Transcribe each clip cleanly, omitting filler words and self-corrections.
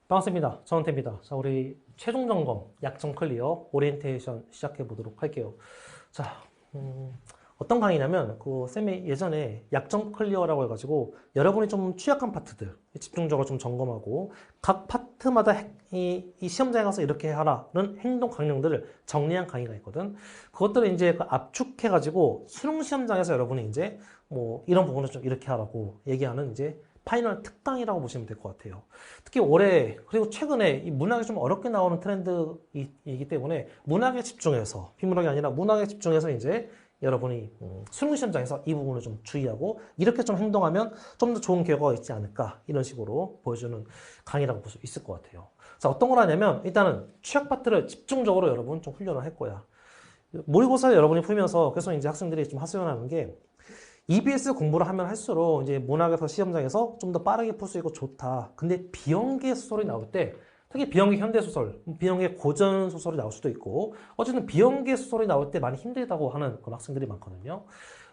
반갑습니다. 전원태입니다. 자, 우리 최종 점검, 약점 클리어, 오리엔테이션 시작해 보도록 할게요. 자, 어떤 강의냐면, 쌤이 예전에 약점 클리어라고 해가지고, 여러분이 좀 취약한 파트들, 집중적으로 좀 점검하고, 각 파트마다 이 시험장에 가서 이렇게 하라는 행동 강령들을 정리한 강의가 있거든. 그것들을 이제 압축해가지고, 수능 시험장에서 여러분이 이제, 뭐, 이런 부분을 좀 이렇게 하라고 얘기하는 이제, 파이널 특강이라고 보시면 될 것 같아요. 특히 올해 그리고 최근에 이 문학이 좀 어렵게 나오는 트렌드이기 때문에 문학에 집중해서 비문학이 아니라 문학에 집중해서 이제 여러분이 수능 시험장에서 이 부분을 좀 주의하고 이렇게 좀 행동하면 좀 더 좋은 결과가 있지 않을까 이런 식으로 보여주는 강의라고 볼 수 있을 것 같아요. 자, 어떤 걸 하냐면 일단은 취약 파트를 집중적으로 여러분 좀 훈련을 할 거야. 모의고사를 여러분이 풀면서 그래서 이제 학생들이 좀 하소연하는 게 EBS 공부를 하면 할수록 이제 문학에서 시험장에서 좀 더 빠르게 풀 수 있고 좋다. 근데 비연계 소설이 나올 때 특히 비연계 현대소설, 비연계 고전소설이 나올 수도 있고 어쨌든 비연계 소설이 나올 때 많이 힘들다고 하는 그런 학생들이 많거든요.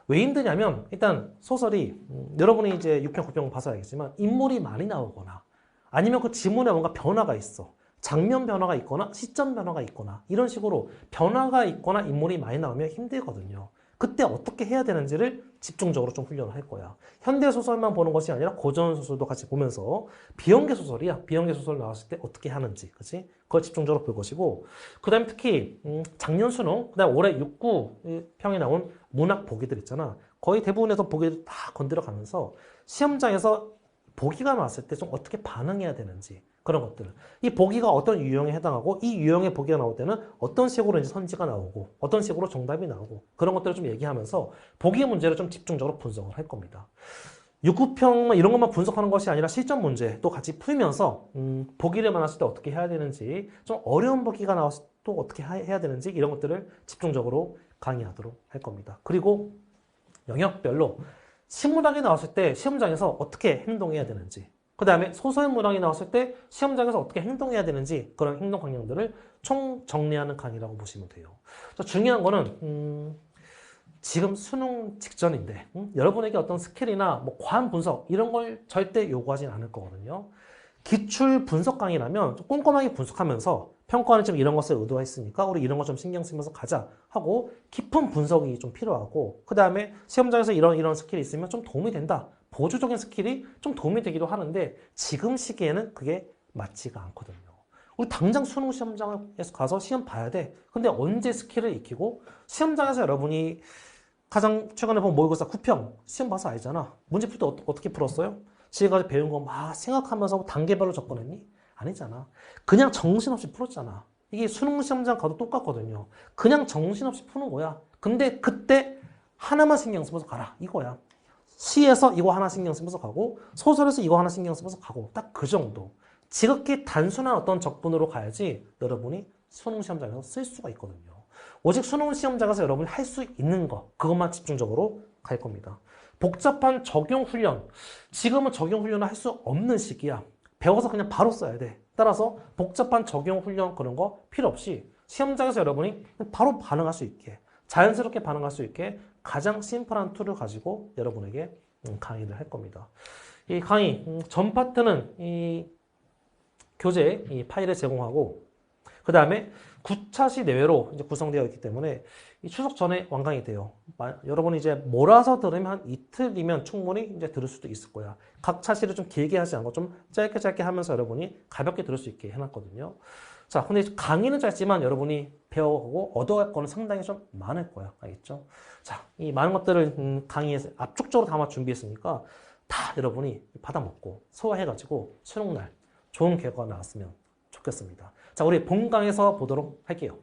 왜 힘드냐면 일단 소설이 여러분이 이제 6평, 9평 봐서 알겠지만 인물이 많이 나오거나 아니면 그 지문에 뭔가 변화가 있어. 장면 변화가 있거나 시점 변화가 있거나 이런 식으로 변화가 있거나 인물이 많이 나오면 힘들거든요. 그때 어떻게 해야 되는지를 집중적으로 좀 훈련을 할 거야. 현대소설만 보는 것이 아니라 고전소설도 같이 보면서 비연계 소설이야. 비연계 소설 나왔을 때 어떻게 하는지, 그치? 그걸 집중적으로 볼 것이고, 그 다음에 특히, 작년 수능, 그 다음에 올해 6,9평에 나온 문학 보기들 있잖아. 거의 대부분에서 보기를 다 건드려 가면서 시험장에서 보기가 나왔을 때 좀 어떻게 반응해야 되는지, 그런 것들. 이 보기가 어떤 유형에 해당하고 이 유형의 보기가 나올 때는 어떤 식으로 이제 선지가 나오고 어떤 식으로 정답이 나오고 그런 것들을 좀 얘기하면서 보기 문제를 좀 집중적으로 분석을 할 겁니다. 6,9평 이런 것만 분석하는 것이 아니라 실전 문제도 같이 풀면서 보기를 만났을 때 어떻게 해야 되는지 좀 어려운 보기가 나왔을 때 또 어떻게 해야 되는지 이런 것들을 집중적으로 강의하도록 할 겁니다. 그리고 영역별로 식문학이 나왔을 때 시험장에서 어떻게 행동해야 되는지 그 다음에 소설 문항이 나왔을 때 시험장에서 어떻게 행동해야 되는지 그런 행동 강령들을 총 정리하는 강의라고 보시면 돼요. 중요한 거는 지금 수능 직전인데 여러분에게 어떤 스킬이나 뭐 과한 분석 이런 걸 절대 요구하진 않을 거거든요. 기출 분석 강의라면 좀 꼼꼼하게 분석하면서 평가원이 좀 이런 것을 의도했으니까 우리 이런 거 좀 신경 쓰면서 가자 하고 깊은 분석이 좀 필요하고 그 다음에 시험장에서 이런 스킬이 있으면 좀 도움이 된다. 보조적인 스킬이 좀 도움이 되기도 하는데 지금 시기에는 그게 맞지가 않거든요. 우리 당장 수능 시험장에서 가서 시험 봐야 돼. 근데 언제 스킬을 익히고 시험장에서 여러분이 가장 최근에 본 모의고사 9평 시험 봐서 알잖아. 문제 풀 때 어떻게 풀었어요? 지금까지 배운 거 막 생각하면서 단계별로 접근했니? 아니잖아. 그냥 정신없이 풀었잖아. 이게 수능 시험장 가도 똑같거든요. 그냥 정신없이 푸는 거야. 근데 그때 하나만 신경 쓰면서 가라. 이거야. 시에서 이거 하나 신경 쓰면서 가고 소설에서 이거 하나 신경 쓰면서 가고 딱 그 정도. 지극히 단순한 어떤 적분으로 가야지 여러분이 수능 시험장에서 쓸 수가 있거든요. 오직 수능 시험장에서 여러분이 할 수 있는 거 그것만 집중적으로 갈 겁니다. 복잡한 적용 훈련 지금은 적용 훈련을 할 수 없는 시기야. 배워서 그냥 바로 써야 돼. 따라서 복잡한 적용 훈련 그런 거 필요 없이 시험장에서 여러분이 바로 반응할 수 있게 자연스럽게 반응할 수 있게 가장 심플한 툴을 가지고 여러분에게 강의를 할 겁니다. 이 강의 전 파트는 이 교재 이 파일을 제공하고 그 다음에 9차 시 내외로 이제 구성되어 있기 때문에 이 추석 전에 완강이 돼요. 여러분이 이제 몰아서 들으면 한 이틀이면 충분히 이제 들을 수도 있을 거야. 각 차시를 좀 길게 하지 않고 좀 짧게 하면서 여러분이 가볍게 들을 수 있게 해놨거든요. 자, 근데 강의는 짧지만 여러분이 배워가고 얻어갈 거는 상당히 좀 많을 거야. 알겠죠? 자, 이 많은 것들을 강의에서 압축적으로 담아 준비했으니까 다 여러분이 받아먹고 소화해가지고 수능날 좋은 결과가 나왔으면 좋겠습니다. 자, 우리 본강에서 보도록 할게요.